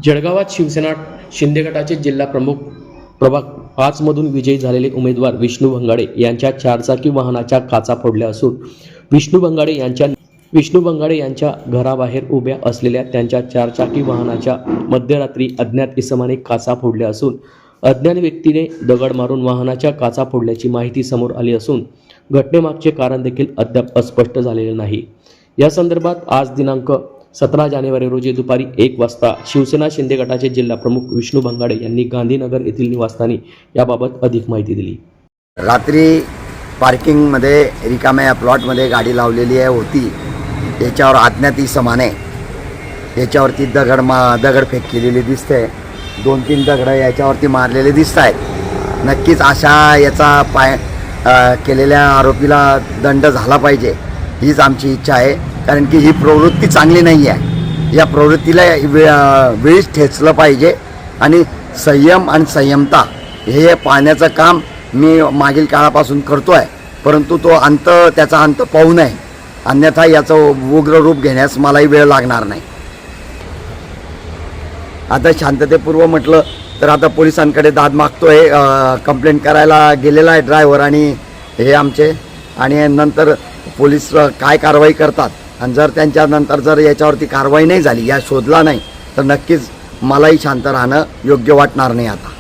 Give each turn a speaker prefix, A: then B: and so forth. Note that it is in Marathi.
A: जळगावात शिवसेना शिंदे गटाचे जिल्हा प्रमुख प्रभाग 5 मधून विजयी झालेले उमेदवार विष्णू भंगाडे यांच्या चारचाकी वाहनाच्या काचा फोडल्या असून विष्णू भंगाडे यांच्या घराबाहेर उभ्या असलेल्या त्यांच्या चारचाकी वाहनाच्या मध्यरात्री अज्ञात इसमाने काचा फोडल्या असून अज्ञात व्यक्तीने दगड मारून वाहनाच्या काचा फोडल्याची माहिती समोर आली असून घटनेमागचे कारण देखील अद्याप स्पष्ट झालेले नाही। या संदर्भात आज दिनांक 17 जानेवारी रोजी दुपारी 1 वाजता शिवसेना शिंदे गटाचे जिल्हा प्रमुख विष्णू भंगाडे यांनी गांधीनगर येथील निवासस्थानी याबाबत अधिक माहिती दिली।
B: रात्री पार्किंगमध्ये रिकाम्या प्लॉटमध्ये गाडी लावलेली होती, त्याच्यावर अज्ञात इसमाने याच्यावरती दगडफेक केलेली दिसते। 2-3 दगड याच्यावरती मारलेले दिसत आहेत। नक्कीच अशा याचा केलेल्या आरोपीला दंड झाला पाहिजे हीच आमची इच्छा आहे, कारण की ही प्रवृत्ती चांगली नाही आहे। या प्रवृत्तीला वेळीच ठेचलं पाहिजे आणि संयम आणि संयमता हे पाळण्याचं काम मी मागील काळापासून करतो आहे, परंतु त्याचा अंत पाहू नये, अन्यथा याचं उग्र रूप घेण्यास मलाही वेळ लागणार नाही। आता शांततेपूर्व म्हटलं तर आता पोलिसांकडे दाद मागतोय, कंप्लेंट करायला गेलेला आहे ड्रायव्हर आणि हे आमचे, आणि नंतर पोलीस काय कारवाई करतात आणि जर त्यांच्यानंतर जर याच्यावरती कारवाई नाही झाली, या शोधला नाही, तर नक्कीच मलाही शांत राहणं योग्य वाटणार नाही आता।